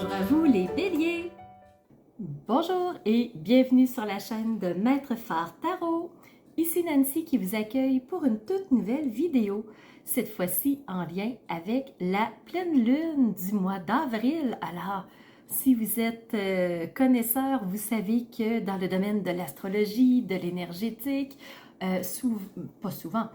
Bonjour à vous les béliers! Bonjour et bienvenue sur la chaîne de Maître Phare Tarot. Ici Nancy qui vous accueille pour une toute nouvelle vidéo, cette fois-ci en lien avec la pleine lune du mois d'avril. Alors, si vous êtes connaisseur, vous savez que dans le domaine de l'astrologie, de l'énergétique, pas souvent,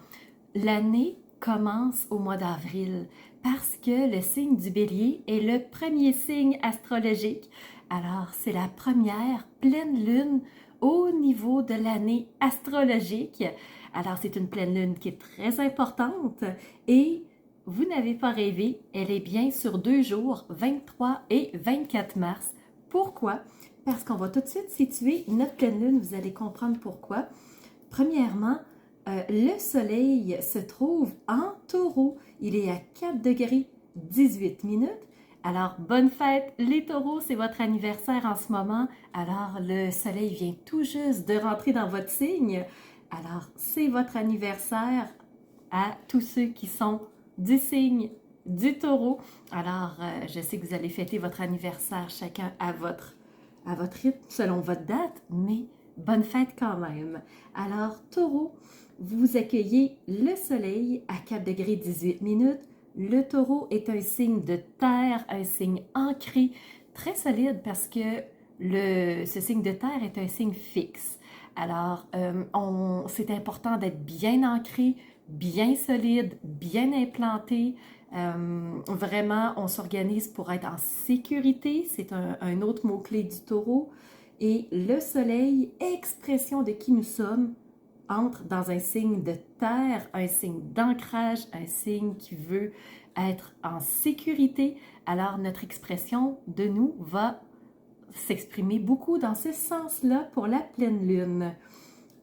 l'année commence au mois d'avril parce que le signe du bélier est le premier signe astrologique. Alors, c'est la première pleine lune au niveau de l'année astrologique. Alors, c'est une pleine lune qui est très importante et vous n'avez pas rêvé, elle est bien sur 2 jours, 23 et 24 mars. Pourquoi? Parce qu'on va tout de suite situer notre pleine lune, vous allez comprendre pourquoi. Premièrement, le soleil se trouve en taureau. Il est à 4 degrés 18 minutes. Alors, bonne fête les taureaux, c'est votre anniversaire en ce moment. Alors, le soleil vient tout juste de rentrer dans votre signe. Alors, c'est votre anniversaire à tous ceux qui sont du signe du taureau. Alors, je sais que vous allez fêter votre anniversaire chacun à votre rythme, selon votre date, mais bonne fête quand même. Alors, taureau, vous accueillez le soleil à 4 degrés 18 minutes. Le taureau est un signe de terre, un signe ancré, très solide parce que ce signe de terre est un signe fixe. Alors, c'est important d'être bien ancré, bien solide, bien implanté. Vraiment, on s'organise pour être en sécurité. C'est un autre mot-clé du taureau. Et le soleil, expression de qui nous sommes, entre dans un signe de terre, un signe d'ancrage, un signe qui veut être en sécurité. Alors, notre expression de nous va s'exprimer beaucoup dans ce sens-là pour la pleine lune.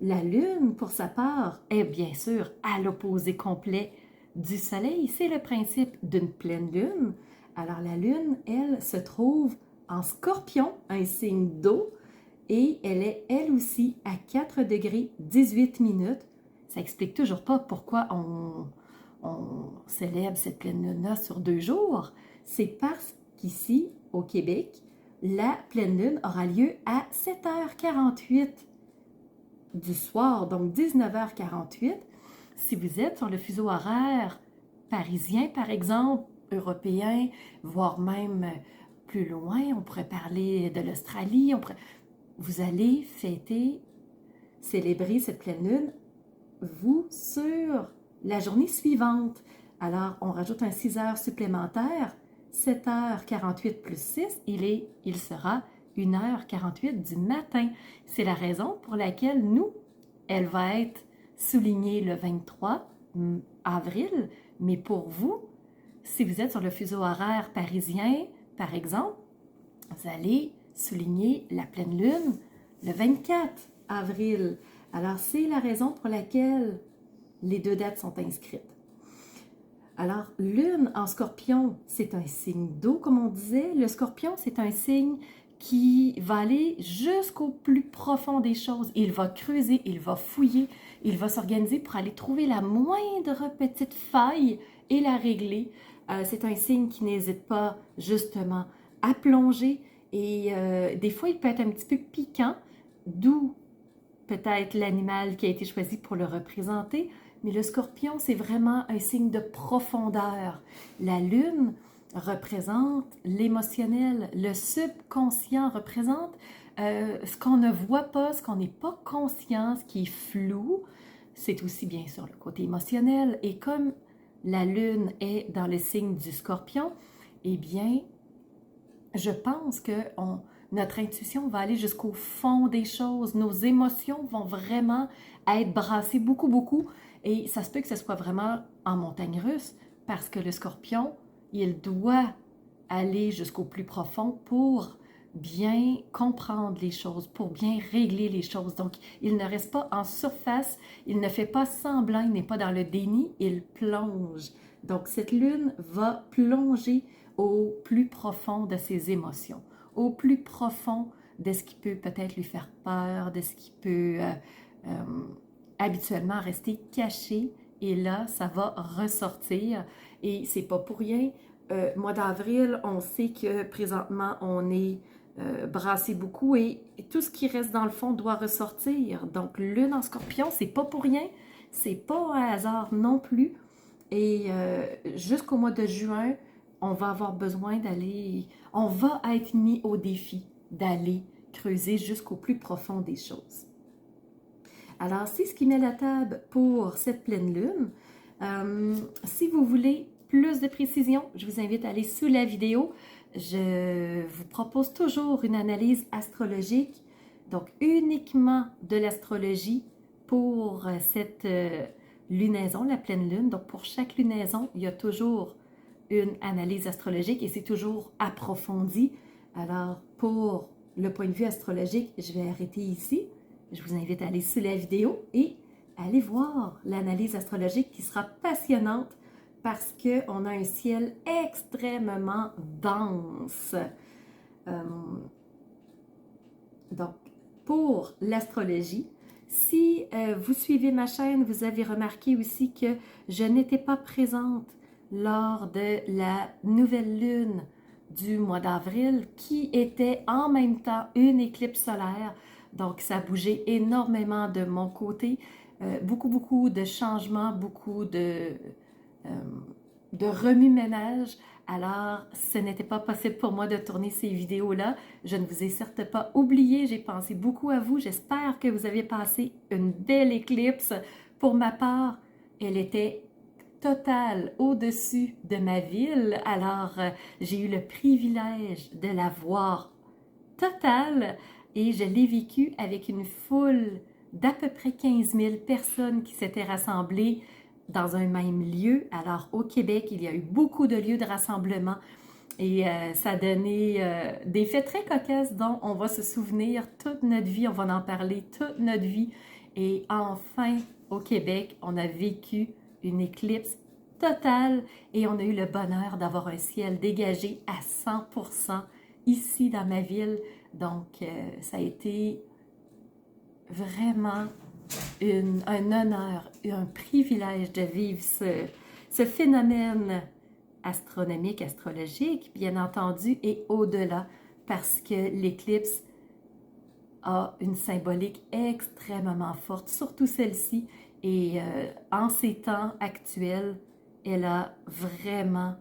La lune, pour sa part, est bien sûr à l'opposé complet du soleil. C'est le principe d'une pleine lune. Alors, la lune, elle, se trouve en scorpion, un signe d'eau, et elle est elle aussi à 4 degrés 18 minutes. Ça explique toujours pas pourquoi on célèbre cette pleine lune-là sur 2 jours. C'est parce qu'ici, au Québec, la pleine lune aura lieu à 7h48 du soir, donc 19h48. Si vous êtes sur le fuseau horaire parisien, par exemple, européen, voire même plus loin, on pourrait parler de l'Australie, vous allez célébrer cette pleine lune, vous, sur la journée suivante. Alors, on rajoute un 6 heures supplémentaires, 7h48 plus 6, il sera 1h48 du matin. C'est la raison pour laquelle elle va être soulignée le 23 avril, mais pour vous, si vous êtes sur le fuseau horaire parisien, par exemple, vous allez souligner la pleine lune le 24 avril. Alors, c'est la raison pour laquelle les 2 dates sont inscrites. Alors, lune en scorpion, c'est un signe d'eau, comme on disait. Le scorpion, c'est un signe qui va aller jusqu'au plus profond des choses. Il va creuser, il va fouiller, il va s'organiser pour aller trouver la moindre petite faille et la régler. C'est un signe qui n'hésite pas justement à plonger et des fois il peut être un petit peu piquant, d'où peut-être l'animal qui a été choisi pour le représenter, mais le scorpion c'est vraiment un signe de profondeur. La lune représente l'émotionnel, le subconscient représente ce qu'on ne voit pas, ce qu'on n'est pas conscient, ce qui est flou. C'est aussi bien sûr le côté émotionnel et comme la lune est dans le signe du scorpion, eh bien, je pense que notre intuition va aller jusqu'au fond des choses. Nos émotions vont vraiment être brassées beaucoup, beaucoup. Et ça se peut que ce soit vraiment en montagne russe parce que le scorpion, il doit aller jusqu'au plus profond pour bien comprendre les choses, pour bien régler les choses. Donc, il ne reste pas en surface, il ne fait pas semblant, il n'est pas dans le déni, il plonge. Donc, cette lune va plonger au plus profond de ses émotions, au plus profond de ce qui peut peut-être lui faire peur, de ce qui peut habituellement rester caché. Et là, ça va ressortir. Et c'est pas pour rien mois d'avril, on sait que présentement, on est brassé beaucoup et tout ce qui reste dans le fond doit ressortir. Donc, lune en scorpion, c'est pas pour rien, c'est pas un hasard non plus. Et jusqu'au mois de juin, on va avoir besoin d'aller, on va être mis au défi d'aller creuser jusqu'au plus profond des choses. Alors, c'est ce qui met la table pour cette pleine lune. Si vous voulez plus de précision, je vous invite à aller sous la vidéo. Je vous propose toujours une analyse astrologique, donc uniquement de l'astrologie pour cette lunaison, la pleine lune. Donc, pour chaque lunaison, il y a toujours une analyse astrologique et c'est toujours approfondi. Alors, pour le point de vue astrologique, je vais arrêter ici. Je vous invite à aller sous la vidéo et aller voir l'analyse astrologique qui sera passionnante parce qu'on a un ciel extrêmement dense. Donc, pour l'astrologie, si vous suivez ma chaîne, vous avez remarqué aussi que je n'étais pas présente lors de la nouvelle lune du mois d'avril qui était en même temps une éclipse solaire. Donc, ça a bougé énormément de mon côté. Beaucoup de changements, beaucoup de remue-ménage. Alors, ce n'était pas possible pour moi de tourner ces vidéos-là. Je ne vous ai certes pas oublié. J'ai pensé beaucoup à vous. J'espère que vous avez passé une belle éclipse. Pour ma part, elle était totale au-dessus de ma ville. Alors, j'ai eu le privilège de la voir totale et je l'ai vécue avec une foule d'à peu près 15 000 personnes qui s'étaient rassemblées dans un même lieu. Alors, au Québec, il y a eu beaucoup de lieux de rassemblement et ça a donné des faits très cocasses dont on va se souvenir toute notre vie, on va en parler toute notre vie. Et enfin, au Québec, on a vécu une éclipse totale et on a eu le bonheur d'avoir un ciel dégagé à 100% ici dans ma ville. Donc, ça a été vraiment un honneur et un privilège de vivre ce phénomène astronomique, astrologique, bien entendu, et au-delà, parce que l'éclipse a une symbolique extrêmement forte, surtout celle-ci, et en ces temps actuels, elle a vraiment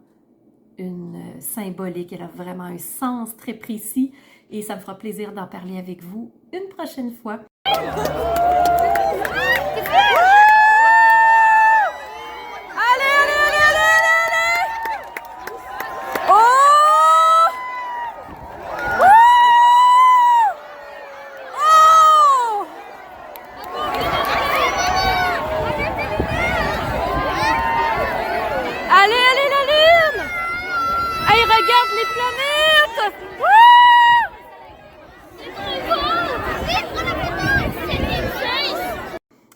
une symbolique, elle a vraiment un sens très précis, et ça me fera plaisir d'en parler avec vous une prochaine fois.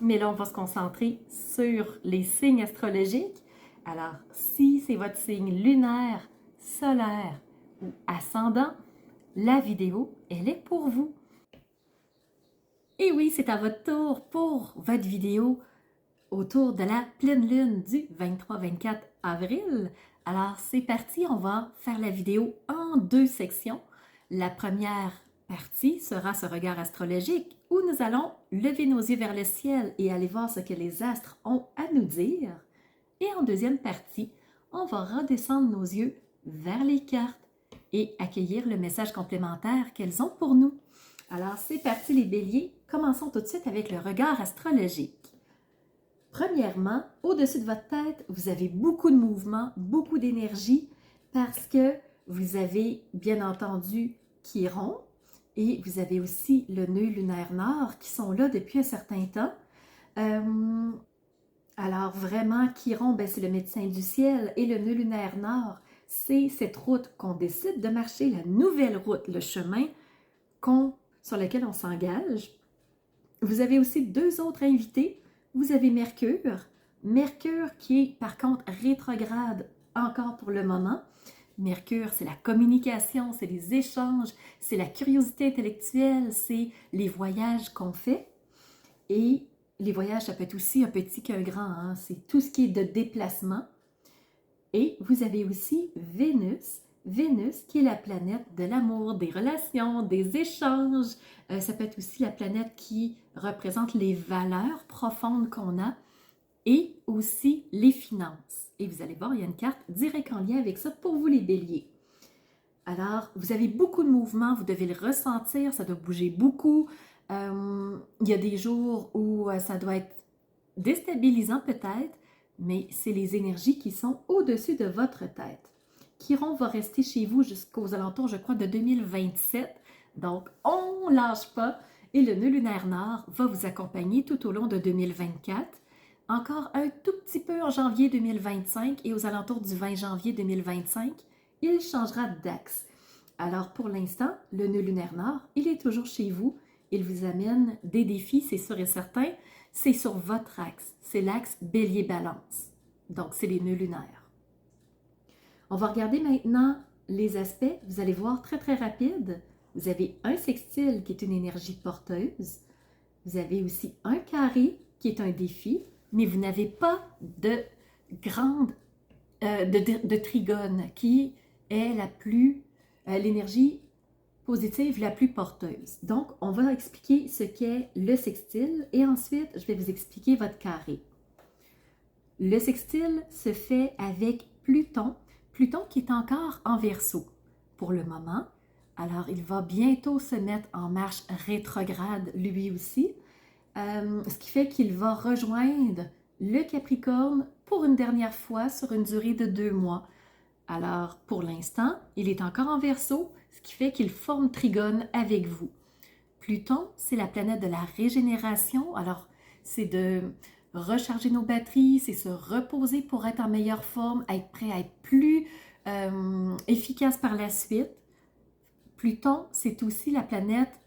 Mais là, on va se concentrer sur les signes astrologiques. Alors, si c'est votre signe lunaire, solaire ou ascendant, la vidéo, elle est pour vous. Et oui, c'est à votre tour pour votre vidéo autour de la pleine lune du 23-24 avril. Alors, c'est parti, on va faire la vidéo en deux sections. La première partie sera ce regard astrologique où nous allons lever nos yeux vers le ciel et aller voir ce que les astres ont à nous dire. Et en deuxième partie, on va redescendre nos yeux vers les cartes et accueillir le message complémentaire qu'elles ont pour nous. Alors, c'est parti les béliers. Commençons tout de suite avec le regard astrologique. Premièrement, au-dessus de votre tête, vous avez beaucoup de mouvement, beaucoup d'énergie parce que vous avez bien entendu Chiron et vous avez aussi le nœud lunaire nord qui sont là depuis un certain temps. Alors vraiment, Chiron, c'est le médecin du ciel et le nœud lunaire nord, c'est cette route qu'on décide de marcher, la nouvelle route, le chemin sur lequel on s'engage. Vous avez aussi deux autres invités. Vous avez Mercure. Mercure qui est par contre rétrograde encore pour le moment. Mercure, c'est la communication, c'est les échanges, c'est la curiosité intellectuelle, c'est les voyages qu'on fait. Et les voyages, ça peut être aussi un petit qu'un grand. Hein? C'est tout ce qui est de déplacement. Et vous avez aussi Vénus. Vénus qui est la planète de l'amour, des relations, des échanges. Ça peut être aussi la planète qui représente les valeurs profondes qu'on a et aussi les finances. Et vous allez voir, il y a une carte directe en lien avec ça pour vous les béliers. Alors, vous avez beaucoup de mouvements, vous devez le ressentir, ça doit bouger beaucoup. Il y a des jours où ça doit être déstabilisant peut-être, mais c'est les énergies qui sont au-dessus de votre tête. Chiron va rester chez vous jusqu'aux alentours, je crois, de 2027. Donc, on ne lâche pas. Et le nœud lunaire nord va vous accompagner tout au long de 2024. Encore un tout petit peu en janvier 2025 et aux alentours du 20 janvier 2025, il changera d'axe. Alors, pour l'instant, le nœud lunaire nord, il est toujours chez vous. Il vous amène des défis, c'est sûr et certain. C'est sur votre axe. C'est l'axe bélier-balance. Donc, c'est les nœuds lunaires. On va regarder maintenant les aspects. Vous allez voir très, très rapide. Vous avez un sextile qui est une énergie porteuse. Vous avez aussi un carré qui est un défi, mais vous n'avez pas de grande, de trigone qui est la plus, l'énergie positive la plus porteuse. Donc, on va expliquer ce qu'est le sextile et ensuite, je vais vous expliquer votre carré. Le sextile se fait avec Pluton. Pluton qui est encore en Verseau pour le moment. Alors, il va bientôt se mettre en marche rétrograde lui aussi, ce qui fait qu'il va rejoindre le Capricorne pour une dernière fois sur une durée de 2 mois. Alors, pour l'instant, il est encore en Verseau, ce qui fait qu'il forme trigone avec vous. Pluton, c'est la planète de la régénération. Alors, c'est de recharger nos batteries, c'est se reposer pour être en meilleure forme, être prêt à être plus efficace par la suite. Pluton, c'est aussi la planète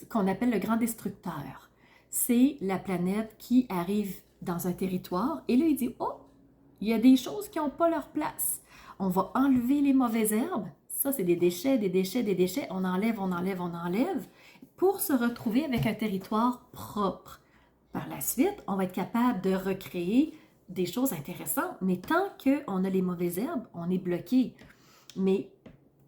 qu'on appelle le grand destructeur. C'est la planète qui arrive dans un territoire et là, il dit « Oh, il y a des choses qui n'ont pas leur place. On va enlever les mauvaises herbes. » Ça, c'est des déchets, des déchets, des déchets. On enlève, on enlève, on enlève pour se retrouver avec un territoire propre. Par la suite, on va être capable de recréer des choses intéressantes, mais tant qu'on a les mauvaises herbes, on est bloqué. Mais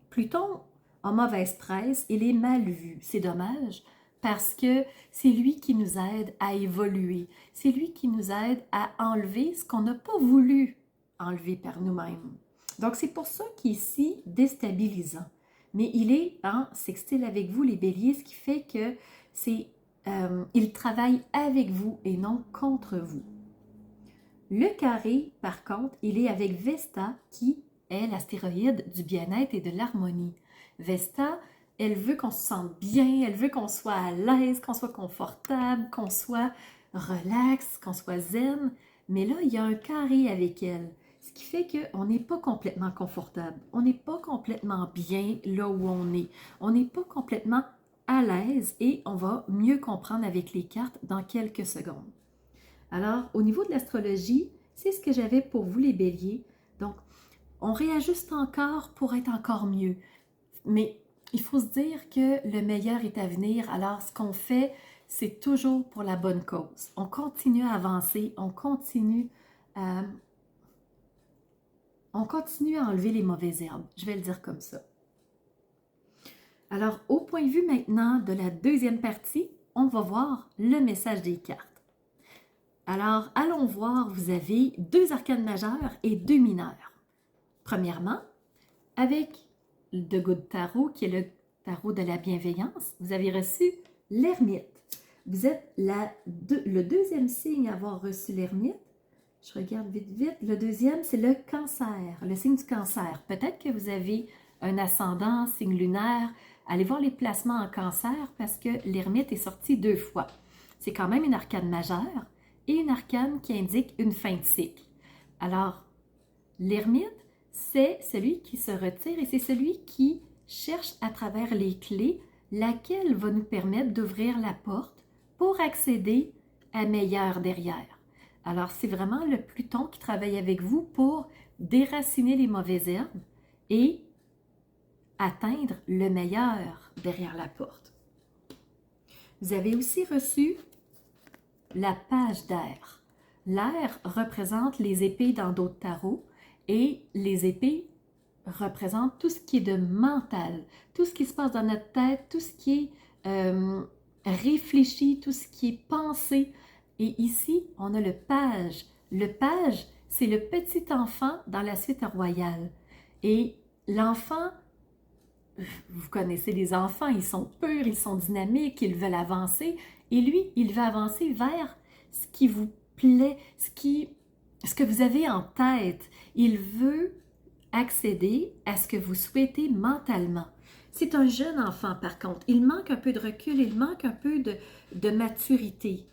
Pluton, en mauvaise presse, il est mal vu. C'est dommage parce que c'est lui qui nous aide à évoluer. C'est lui qui nous aide à enlever ce qu'on n'a pas voulu enlever par nous-mêmes. Donc, c'est pour ça qu'il est si déstabilisant. Mais il est en sextile avec vous, les béliers, ce qui fait que il travaille avec vous et non contre vous. Le carré, par contre, il est avec Vesta, qui est l'astéroïde du bien-être et de l'harmonie. Vesta, elle veut qu'on se sente bien, elle veut qu'on soit à l'aise, qu'on soit confortable, qu'on soit relax, qu'on soit zen. Mais là, il y a un carré avec elle, ce qui fait qu'on n'est pas complètement confortable. On n'est pas complètement bien là où on est. On n'est pas complètement à l'aise et on va mieux comprendre avec les cartes dans quelques secondes. Alors, au niveau de l'astrologie, c'est ce que j'avais pour vous les béliers. Donc, on réajuste encore pour être encore mieux. Mais il faut se dire que le meilleur est à venir. Alors, ce qu'on fait, c'est toujours pour la bonne cause. On continue à avancer, on continue à enlever les mauvaises herbes. Je vais le dire comme ça. Alors, au point de vue maintenant de la deuxième partie, on va voir le message des cartes. Alors, allons voir, vous avez 2 arcanes majeures et 2 mineurs. Premièrement, avec The Good Tarot, qui est le tarot de la bienveillance, vous avez reçu l'ermite. Vous êtes le deuxième signe à avoir reçu l'ermite. Je regarde vite, vite. Le deuxième, c'est le cancer, le signe du cancer. Peut-être que vous avez un ascendant, signe lunaire. Allez voir les placements en cancer parce que l'ermite est sorti 2 fois. C'est quand même une arcane majeure et une arcane qui indique une fin de cycle. Alors, l'ermite, c'est celui qui se retire et c'est celui qui cherche à travers les clés laquelle va nous permettre d'ouvrir la porte pour accéder à meilleur derrière. Alors, c'est vraiment le Pluton qui travaille avec vous pour déraciner les mauvaises herbes et atteindre le meilleur derrière la porte. Vous avez aussi reçu la page d'air. L'air représente les épées dans d'autres tarots Et les épées représentent tout ce qui est de mental, tout ce qui se passe dans notre tête, tout ce qui est réfléchi, tout ce qui est pensé. Et ici, on a le page. Le page, c'est le petit enfant dans la suite royale. Et l'enfant, vous connaissez les enfants, ils sont purs, ils sont dynamiques, ils veulent avancer. Et lui, il va avancer vers ce qui vous plaît, ce que vous avez en tête. Il veut accéder à ce que vous souhaitez mentalement. C'est un jeune enfant, par contre. Il manque un peu de recul, il manque un peu de maturité.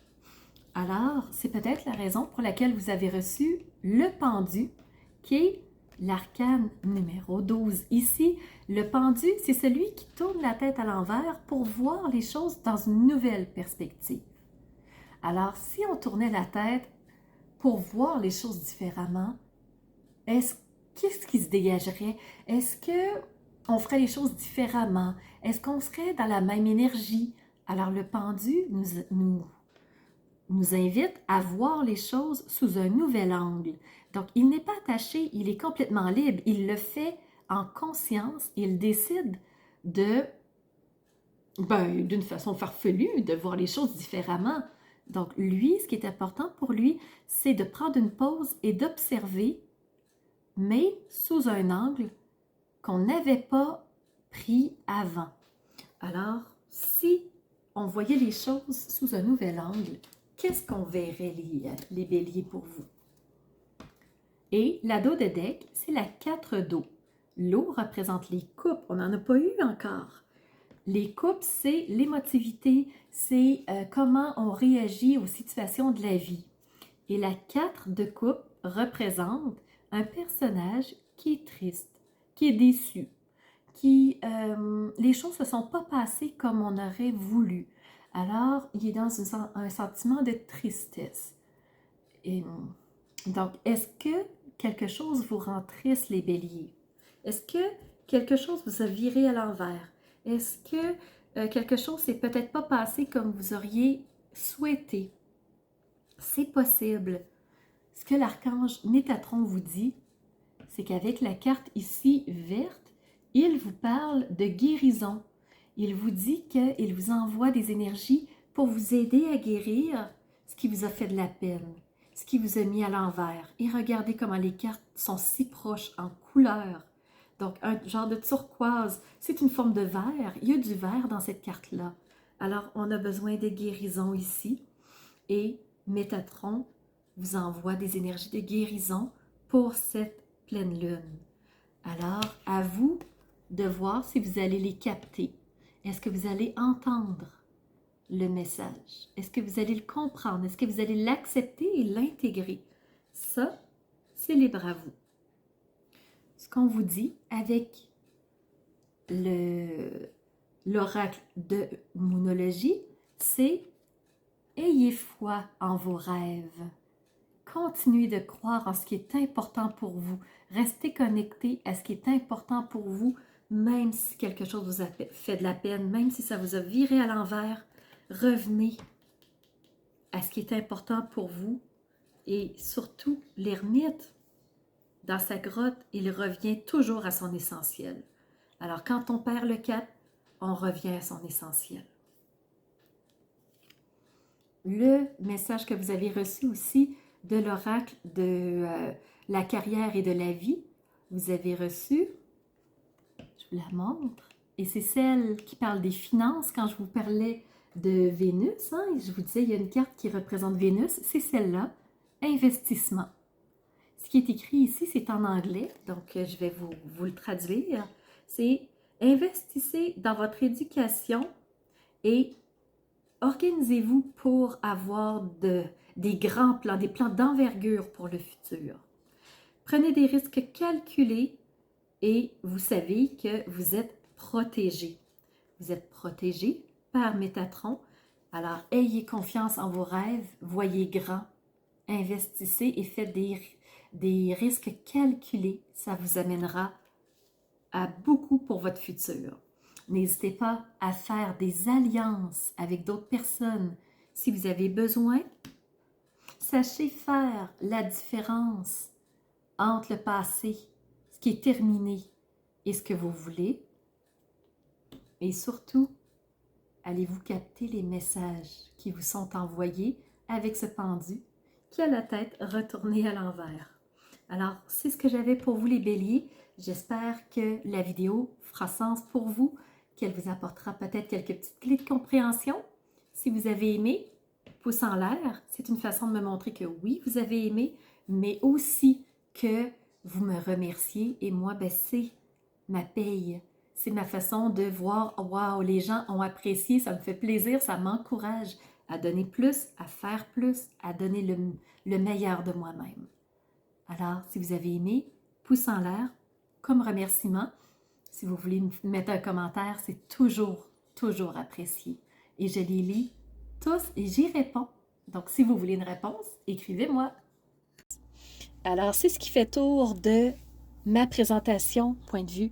Alors, c'est peut-être la raison pour laquelle vous avez reçu le pendu, qui est l'arcane numéro 12. Ici, le pendu, c'est celui qui tourne la tête à l'envers pour voir les choses dans une nouvelle perspective. Alors, si on tournait la tête pour voir les choses différemment, qu'est-ce qui se dégagerait? Est-ce qu'on ferait les choses différemment? Est-ce qu'on serait dans la même énergie? Alors, le pendu nous invite à voir les choses sous un nouvel angle. Donc, il n'est pas attaché, il est complètement libre. Il le fait en conscience. Il décide d'une façon farfelue, de voir les choses différemment. Donc, lui, ce qui est important pour lui, c'est de prendre une pause et d'observer, mais sous un angle qu'on n'avait pas pris avant. Alors, si on voyait les choses sous un nouvel angle, qu'est-ce qu'on verrait les béliers pour vous? Et la dos de deck, c'est la 4 d'eau. L'eau représente les coupes, on n'en a pas eu encore. Les coupes, c'est l'émotivité, c'est comment on réagit aux situations de la vie. Et la 4 de coupe représente un personnage qui est triste, qui est déçu, les choses ne se sont pas passées comme on aurait voulu. Alors, il est dans un sentiment de tristesse. Et, donc, est-ce que quelque chose vous rend triste, les béliers? Est-ce que quelque chose vous a viré à l'envers? Est-ce que quelque chose s'est peut-être pas passé comme vous auriez souhaité? C'est possible. Ce que l'archange Métatron vous dit, c'est qu'avec la carte ici verte, il vous parle de guérison. Il vous dit qu'il vous envoie des énergies pour vous aider à guérir ce qui vous a fait de la peine, ce qui vous a mis à l'envers. Et regardez comment les cartes sont si proches en couleur. Donc, un genre de turquoise, c'est une forme de vert. Il y a du vert dans cette carte-là. Alors, on a besoin de guérison ici. Et Métatron vous envoie des énergies de guérison pour cette pleine lune. Alors, à vous de voir si vous allez les capter. Est-ce que vous allez entendre le message? Est-ce que vous allez le comprendre? Est-ce que vous allez l'accepter et l'intégrer? Ça, c'est libre à vous. Ce qu'on vous dit avec l'oracle de Moonologie, c'est « Ayez foi en vos rêves ». Continuez de croire en ce qui est important pour vous. Restez connecté à ce qui est important pour vous, même si quelque chose vous a fait de la peine, même si ça vous a viré à l'envers. Revenez à ce qui est important pour vous. Et surtout, l'ermite, dans sa grotte, il revient toujours à son essentiel. Alors, quand on perd le cap, on revient à son essentiel. Le message que vous avez reçu aussi de l'oracle de la carrière et de la vie, vous avez reçu, je vous la montre, et c'est celle qui parle des finances. Quand je vous parlais de Vénus, hein, je vous disais, il y a une carte qui représente Vénus, c'est celle-là, investissement. Ce qui est écrit ici, c'est en anglais, donc je vais vous le traduire. C'est « Investissez dans votre éducation et organisez-vous pour avoir des grands plans, des plans d'envergure pour le futur. Prenez des risques calculés et vous savez que vous êtes protégé. Vous êtes protégé par Métatron. Alors, ayez confiance en vos rêves, voyez grand, investissez et faites des risques calculés. Ça vous amènera à beaucoup pour votre futur. N'hésitez pas à faire des alliances avec d'autres personnes. Si vous avez besoin, sachez faire la différence entre le passé, ce qui est terminé et ce que vous voulez. Et surtout, allez-vous capter les messages qui vous sont envoyés avec ce pendu qui a la tête retournée à l'envers. Alors, c'est ce que j'avais pour vous les béliers. J'espère que la vidéo fera sens pour vous, qu'elle vous apportera peut-être quelques petites clés de compréhension. Si vous avez aimé, pouce en l'air, c'est une façon de me montrer que oui, vous avez aimé, mais aussi que vous me remerciez et moi, c'est ma paye. C'est ma façon de voir, wow, les gens ont apprécié, ça me fait plaisir, ça m'encourage à donner plus, à faire plus, à donner le meilleur de moi-même. Alors, si vous avez aimé, pouce en l'air, comme remerciement. Si vous voulez me mettre un commentaire, c'est toujours, toujours apprécié. Et je les lis tous et j'y réponds. Donc, si vous voulez une réponse, écrivez-moi. Alors, c'est ce qui fait tour de ma présentation, point de vue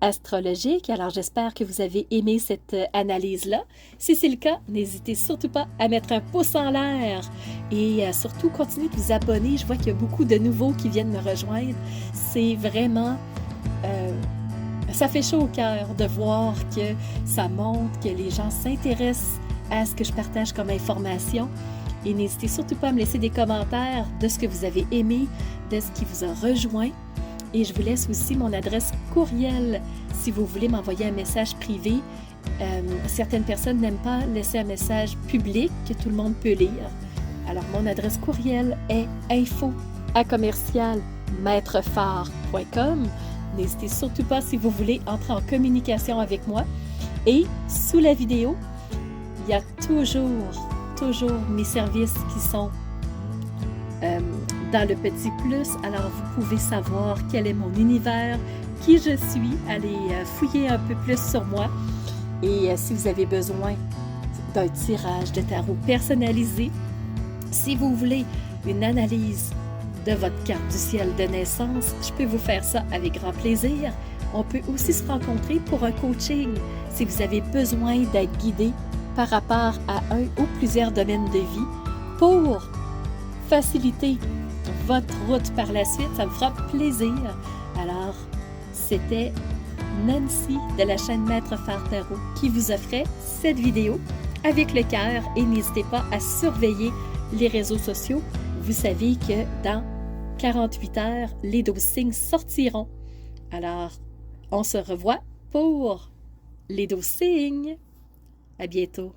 astrologique. Alors, j'espère que vous avez aimé cette analyse-là. Si c'est le cas, n'hésitez surtout pas à mettre un pouce en l'air et surtout, continuez de vous abonner. Je vois qu'il y a beaucoup de nouveaux qui viennent me rejoindre. C'est vraiment... ça fait chaud au cœur de voir que ça montre, que les gens s'intéressent à ce que je partage comme information. Et n'hésitez surtout pas à me laisser des commentaires de ce que vous avez aimé, de ce qui vous a rejoint. Et je vous laisse aussi mon adresse courriel si vous voulez m'envoyer un message privé. Certaines personnes n'aiment pas laisser un message public que tout le monde peut lire. Alors, mon adresse courriel est info@maîtrephare.com. N'hésitez surtout pas si vous voulez entrer en communication avec moi. Et sous la vidéo, il y a toujours mes services qui sont dans le petit plus. Alors, vous pouvez savoir quel est mon univers, qui je suis. Allez fouiller un peu plus sur moi. Et si vous avez besoin d'un tirage de tarot personnalisé, si vous voulez une analyse de votre carte du ciel de naissance, je peux vous faire ça avec grand plaisir. On peut aussi se rencontrer pour un coaching si vous avez besoin d'être guidé par rapport à un ou plusieurs domaines de vie pour faciliter votre route par la suite. Ça me fera plaisir. Alors, c'était Nancy de la chaîne Maître Phare Tarot qui vous offrait cette vidéo avec le cœur et n'hésitez pas à surveiller les réseaux sociaux. Vous savez que dans 48 heures, les 12 signes sortiront. Alors, on se revoit pour les 12 signes. À bientôt.